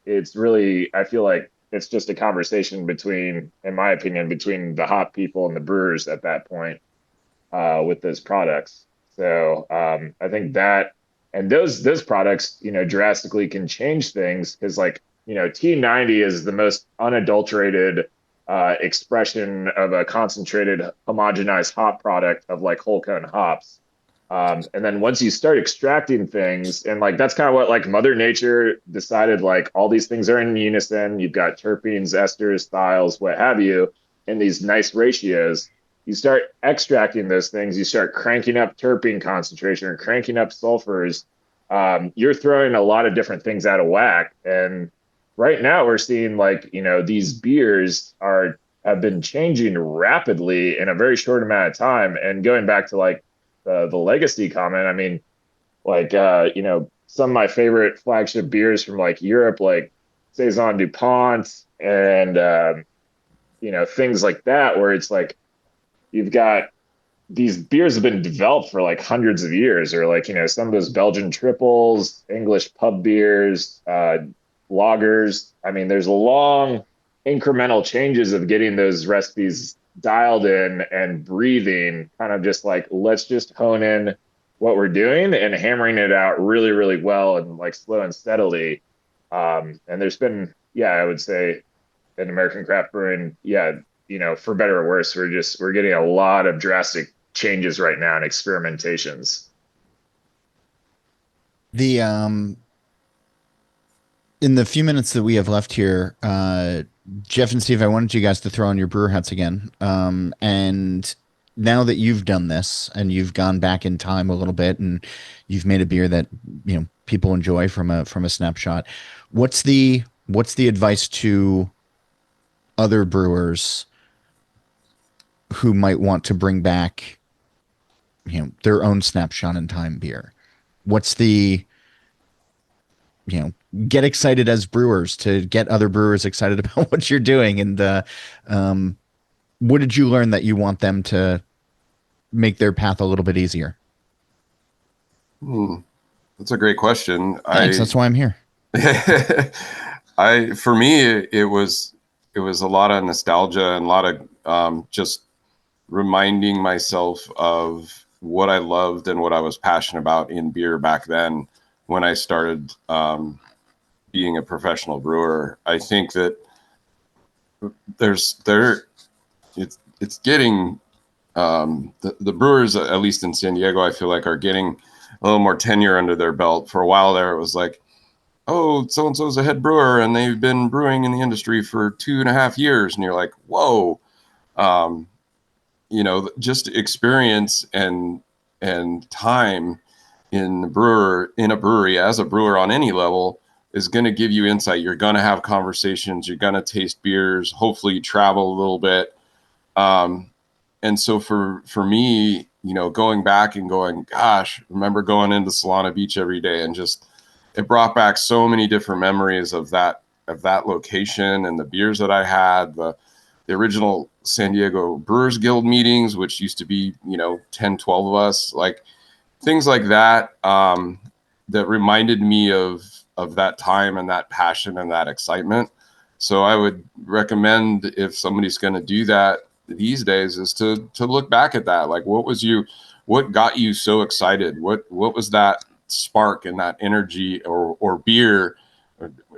it's really, I feel like it's just a conversation between, in my opinion, between the hop people and the brewers at that point with those products. So I think that, and those products, drastically can change things, because T90 is the most unadulterated expression of a concentrated homogenized hop product of like whole cone hops. And then once you start extracting things, and that's kind of what Mother Nature decided, all these things are in unison. You've got terpenes, esters, thiols, what have you, in these nice ratios. You start extracting those things, you start cranking up terpene concentration or cranking up sulfurs. You're throwing a lot of different things out of whack. And right now we're seeing these beers have been changing rapidly in a very short amount of time. And going back to the legacy comment, I mean, Like, some of my favorite flagship beers from like Europe, like Saison DuPont and, things like that, where it's like you've got these beers have been developed for like hundreds of years, or like, some of those Belgian triples, English pub beers, lagers. I mean, there's long incremental changes of getting those recipes dialed in and breathing, kind of just like, let's just hone in what we're doing and hammering it out really, really well and like slow and steadily. And there's been, yeah, I would say in American craft brewing, yeah, for better or worse, we're getting a lot of drastic changes right now and experimentations. The in the few minutes that we have left here, Jeff and Steve, I wanted you guys to throw on your brewer hats again. And now that you've done this and you've gone back in time a little bit and you've made a beer that people enjoy from a snapshot, what's the advice to other brewers who might want to bring back their own snapshot in time beer? What's the get excited as brewers to get other brewers excited about what you're doing, and what did you learn that you want them to make their path a little bit easier? That's a great question. Thanks. That's why I'm here. For me, it was a lot of nostalgia and a lot of just reminding myself of what I loved and what I was passionate about in beer back then when I started being a professional brewer. I think that it's getting the brewers, at least in San Diego, I feel like are getting a little more tenure under their belt. For a while there, it was like, oh, so-and-so's a head brewer and they've been brewing in the industry for 2.5 years. And you're like, whoa, just experience and time in a brewery as a brewer on any level is going to give you insight. You're going to have conversations. You're going to taste beers. Hopefully you travel a little bit. And so for me, going back and going, gosh, remember going into Solana Beach every day, and just, it brought back so many different memories of that location and the beers that I had, the original San Diego Brewers Guild meetings, which used to be, 10, 12 of us, like things like that, that reminded me of that time and that passion and that excitement. So I would recommend, if somebody's going to do that these days, is to look back at that. Like, what got you so excited? What was that spark and that energy, or beer?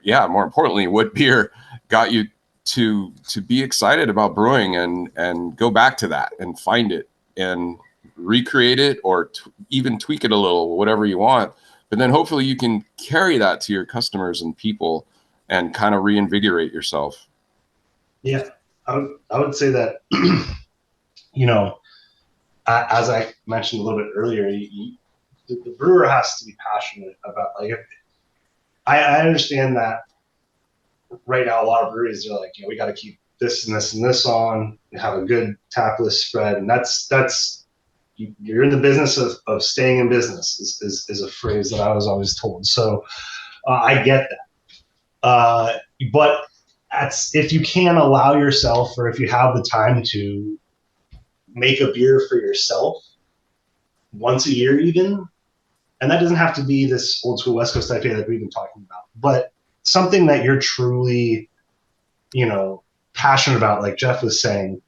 More importantly, what beer got you to be excited about brewing, and go back to that and find it and recreate it, or even tweak it a little, whatever you want. But then hopefully you can carry that to your customers and people and kind of reinvigorate yourself. Yeah, I would say that, as I mentioned a little bit earlier, the brewer has to be passionate about, like, I understand that right now a lot of breweries are like, we got to keep this and this and this on, and have a good tap list spread. And that's you're in the business of staying in business is a phrase that I was always told. So I get that. But if you can allow yourself, or if you have the time to make a beer for yourself once a year even, and that doesn't have to be this old school West Coast IPA that we've been talking about, but something that you're truly, passionate about, like Jeff was saying,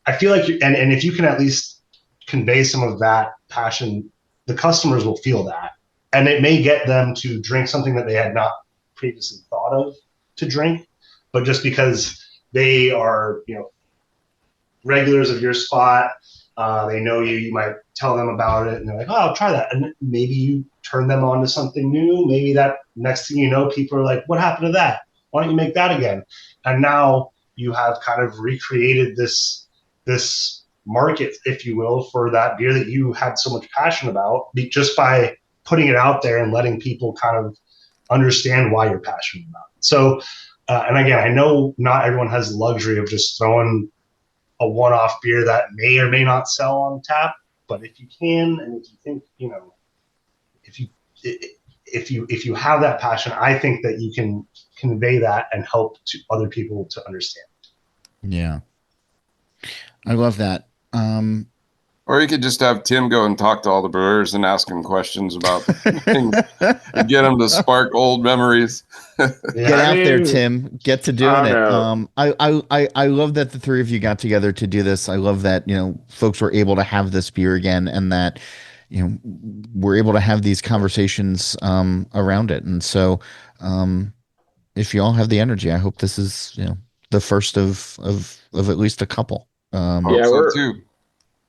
I feel like, and if you can at least convey some of that passion, the customers will feel that, and it may get them to drink something that they had not previously thought of to drink, but just because they are, regulars of your spot, they know you might tell them about it, and they're like, oh, I'll try that. And maybe you turn them on to something new. Maybe that next thing you know, people are like, what happened to that? Why don't you make that again? And now you have kind of recreated this market, if you will, for that beer that you had so much passion about, just by putting it out there and letting people kind of understand why you're passionate about it. So, and again, I know not everyone has the luxury of just throwing a one-off beer that may or may not sell on tap. But if you can, and if you think, if you have that passion, I think that you can convey that and help to other people to understand. Yeah. I love that. Or you could just have Tim go and talk to all the brewers and ask them questions about things and get them to spark old memories. Get out there, Tim. Get to doing it. I love that the three of you got together to do this. I love that, folks were able to have this beer again, and that, we're able to have these conversations around it. And so if you all have the energy, I hope this is, the first of at least a couple.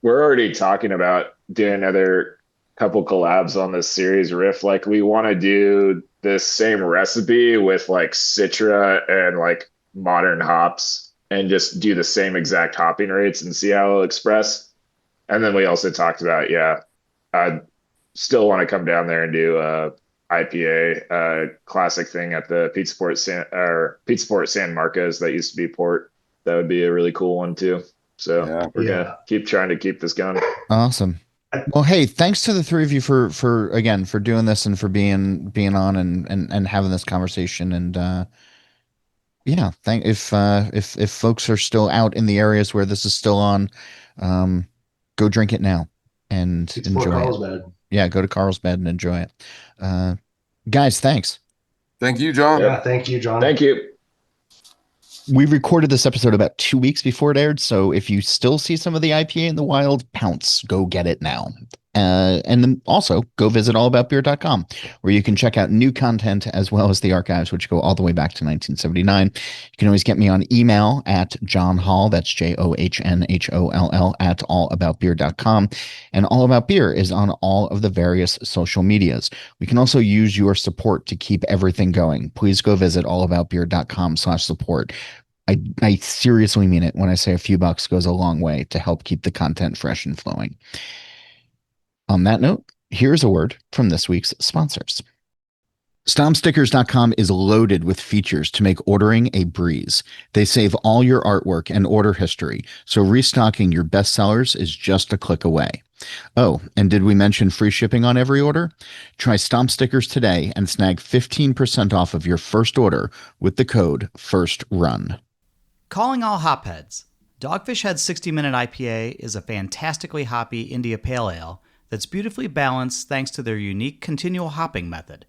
We're already talking about doing another couple collabs on this series riff. Like, we want to do this same recipe with like Citra and like modern hops and just do the same exact hopping rates and see how it'll express. And then we also talked about, I still want to come down there and do IPA, classic thing at the Pizza Port San Marcos that used to be port. That would be a really cool one too. So we're gonna keep trying to keep this going. Awesome. Well, hey, thanks to the three of you for doing this and for being on and having this conversation. And if folks are still out in the areas where this is still on, go drink it now and enjoy it. Yeah, go to Carlsbad and enjoy it. Guys, thanks. Thank you, John. Yeah, thank you, John. Thank you. We recorded this episode about 2 weeks before it aired, so if you still see some of the IPA in the wild, pounce. Go get it now. And then also go visit allaboutbeer.com, where you can check out new content as well as the archives, which go all the way back to 1979. You can always get me on email at John Holl, that's JOHNHOLL at allaboutbeer.com. And All About Beer is on all of the various social medias. We can also use your support to keep everything going. Please go visit allaboutbeer.com/support. I seriously mean it when I say a few bucks goes a long way to help keep the content fresh and flowing. On that note, here's a word from this week's sponsors. StompStickers.com is loaded with features to make ordering a breeze. They save all your artwork and order history, so restocking your best sellers is just a click away. Oh, and did we mention free shipping on every order? Try Stomp Stickers today and snag 15% off of your first order with the code FIRSTRUN. Calling all hopheads. Dogfish Head 60-Minute IPA is a fantastically hoppy India Pale Ale that's beautifully balanced thanks to their unique continual hopping method.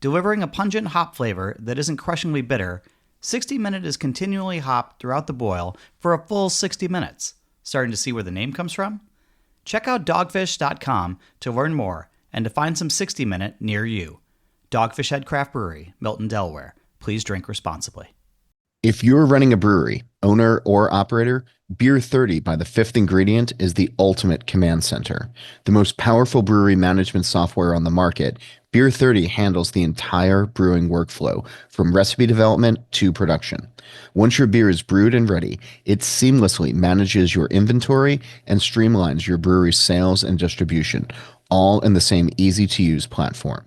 Delivering a pungent hop flavor that isn't crushingly bitter, 60 Minute is continually hopped throughout the boil for a full 60 minutes. Starting to see where the name comes from? Check out dogfish.com to learn more and to find some 60 Minute near you. Dogfish Head Craft Brewery, Milton, Delaware. Please drink responsibly. If you're running a brewery, owner or operator, Beer 30 by the Fifth Ingredient is the ultimate command center. The most powerful brewery management software on the market, Beer 30 handles the entire brewing workflow, from recipe development to production. Once your beer is brewed and ready, it seamlessly manages your inventory and streamlines your brewery's sales and distribution, all in the same easy-to-use platform.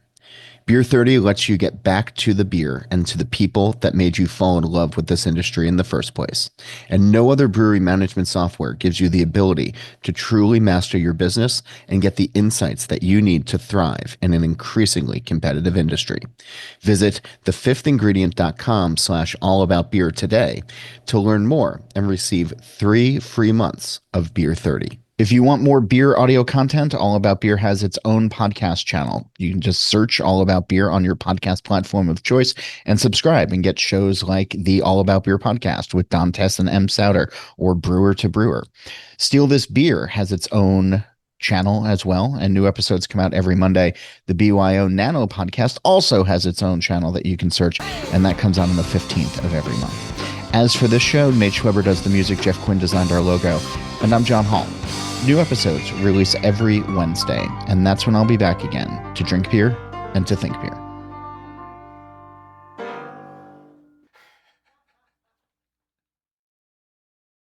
Beer 30 lets you get back to the beer and to the people that made you fall in love with this industry in the first place. And no other brewery management software gives you the ability to truly master your business and get the insights that you need to thrive in an increasingly competitive industry. Visit thefifthingredient.com/allaboutbeer today to learn more and receive 3 free months of Beer 30. If you want more beer audio content, All About Beer has its own podcast channel. You can just search All About Beer on your podcast platform of choice and subscribe and get shows like the All About Beer podcast with Don Tess and M. Souter, or Brewer to Brewer. Steal This Beer has its own channel as well, and new episodes come out every Monday. The BYO Nano podcast also has its own channel that you can search, and that comes out on the 15th of every month. As for this show, Nate Schweber does the music, Jeff Quinn designed our logo, and I'm John Holl. New episodes release every Wednesday, and that's when I'll be back again to drink beer and to think beer.